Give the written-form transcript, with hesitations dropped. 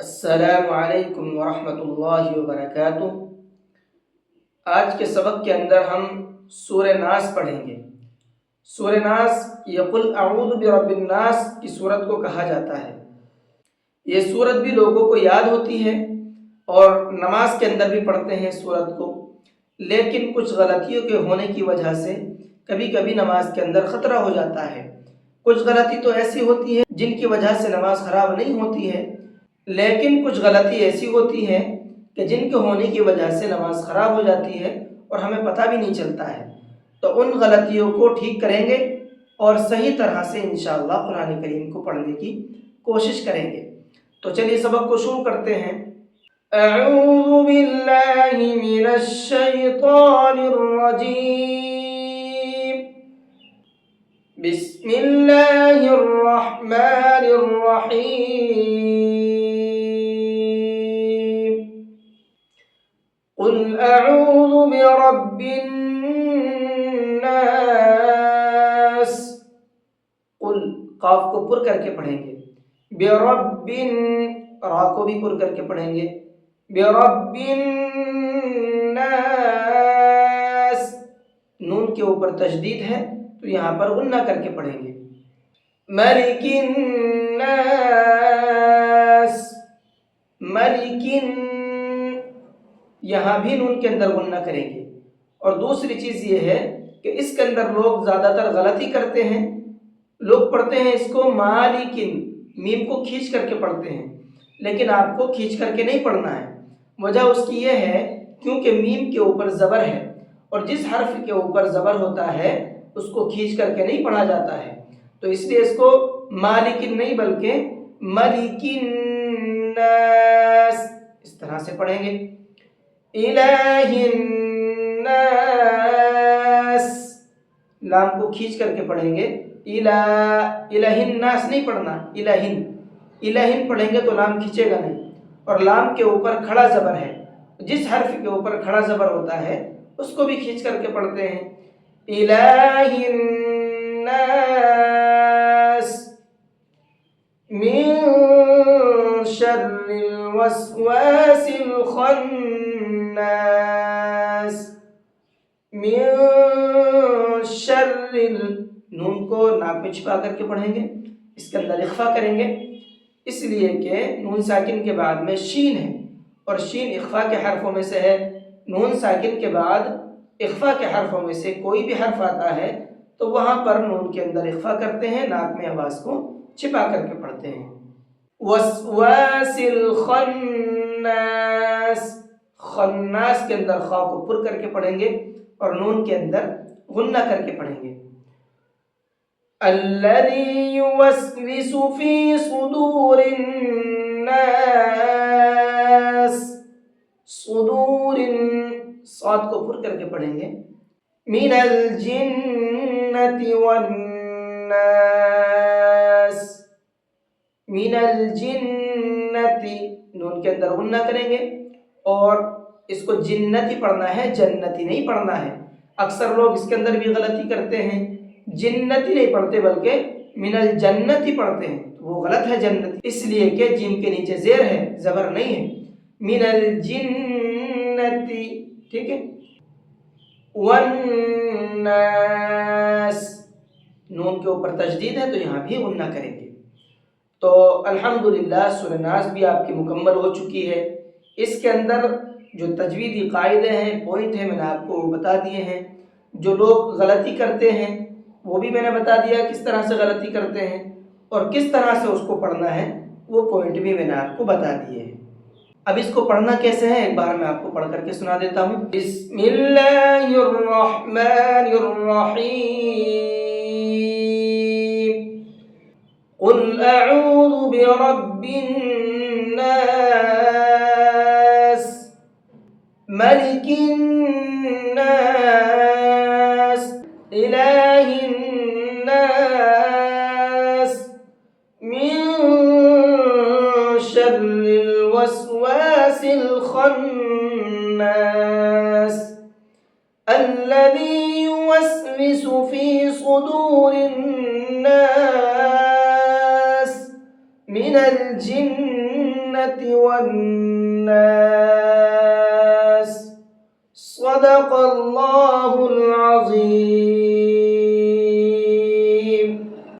السلام علیکم ورحمۃ اللہ وبرکاتہ۔ آج کے سبق کے اندر ہم سورہ ناس پڑھیں گے۔ سورہ ناس یہ قل اعوذ برب الناس کی صورت کو کہا جاتا ہے۔ یہ صورت بھی لوگوں کو یاد ہوتی ہے اور نماز کے اندر بھی پڑھتے ہیں صورت کو، لیکن کچھ غلطیوں کے ہونے کی وجہ سے کبھی کبھی نماز کے اندر خطرہ ہو جاتا ہے۔ کچھ غلطی تو ایسی ہوتی ہے جن کی وجہ سے نماز خراب نہیں ہوتی ہے، لیکن کچھ غلطی ایسی ہوتی ہے کہ جن کے ہونے کی وجہ سے نماز خراب ہو جاتی ہے اور ہمیں پتہ بھی نہیں چلتا ہے۔ تو ان غلطیوں کو ٹھیک کریں گے اور صحیح طرح سے انشاءاللہ قرآن کریم کو پڑھنے کی کوشش کریں گے۔ تو چلیے سبق کو شروع کرتے ہیں۔ اعوذ باللہ من الشیطان الرجیم، بسم اللہ الرحمن الرحیم، قل اعوذ برب الناس، قل قاف کو پر کر کے پڑھیں گے، برب را کو بھی پر کر کے پڑھیں گے، برب الناس، نون کے اوپر تشدید ہے تو یہاں پر غنہ کر کے پڑھیں گے، ملک الناس، ملک، یہاں بھی نون کے اندر غنہ کریں گے۔ اور دوسری چیز یہ ہے کہ اس کے اندر لوگ زیادہ تر غلطی کرتے ہیں، لوگ پڑھتے ہیں اس کو مالکن، میم کو کھینچ کر کے پڑھتے ہیں، لیکن آپ کو کھینچ کر کے نہیں پڑھنا ہے۔ وجہ اس کی یہ ہے کیونکہ میم کے اوپر زبر ہے، اور جس حرف کے اوپر زبر ہوتا ہے اس کو کھینچ کر کے نہیں پڑھا جاتا ہے، تو اس لیے اس کو مالکن نہیں بلکہ ملک الناس اس طرح سے پڑھیں گے۔ الہ الناس، لام کو کھینچ کر کے پڑھیں گے، الہ الناس نہیں پڑھنا، الہن، الہن پڑھیں گے تو لام کھینچے گا نہیں، اور لام کے اوپر کھڑا زبر ہے، جس حرف کے اوپر کھڑا زبر ہوتا ہے اس کو بھی کھینچ کر کے پڑھتے ہیں۔ الہ الناس من شر الوسواس الخناس، من شر نون کو ناک میں چھپا کر کے پڑھیں گے، اس کے اندر اخفا کریں گے، اس لیے کہ نون ساکن کے بعد میں شین ہے اور شین اخفا کے حرفوں میں سے ہے۔ نون ساکن کے بعد اخفا کے حرفوں میں سے کوئی بھی حرف آتا ہے تو وہاں پر نون کے اندر اخفا کرتے ہیں، ناک میں آواز کو چھپا کر کے پڑھتے ہیں۔ وسواس الخناس، خناس کے اندر خا کو پر کر کے پڑھیں گے اور نون کے اندر غنہ کر کے پڑھیں گے۔ الذی یوسوس فی صدور الناس، صدور، صاد کو پر کر کے پڑھیں گے، من الجنۃ والناس، من الجنۃ، نون کے اندر غنہ کریں گے اور اس کو جنتی پڑھنا ہے، جنتی نہیں پڑھنا ہے۔ اکثر لوگ اس کے اندر بھی غلطی کرتے ہیں، جنتی نہیں پڑھتے بلکہ من الجنتی پڑھتے ہیں، وہ غلط ہے جنتی، اس لیے کہ جیم کے نیچے زیر ہے، زبر نہیں ہے، من الجنتی، ٹھیک ہے۔ والناس، نون کے اوپر تشدید ہے تو یہاں بھی غنہ کریں گے۔ تو الحمدللہ سورہ ناس بھی آپ کی مکمل ہو چکی ہے۔ اس کے اندر جو تجویدی قاعدے ہیں، پوائنٹ ہیں، میں نے آپ کو بتا دیے ہیں۔ جو لوگ غلطی کرتے ہیں وہ بھی میں نے بتا دیا کس طرح سے غلطی کرتے ہیں اور کس طرح سے اس کو پڑھنا ہے، وہ پوائنٹ بھی میں نے آپ کو بتا دیے ہیں۔ اب اس کو پڑھنا کیسے ہے ایک بار میں آپ کو پڑھ کر کے سنا دیتا ہوں۔ بسم اللہ الرحمن الرحیم، قل اعوذ برب الناس، ملک الناس، الہ الناس، من شر الوسواس الخناس، الذي يوسوس في صدور الناس من الجنة الجنة والناس صدق الله العظيم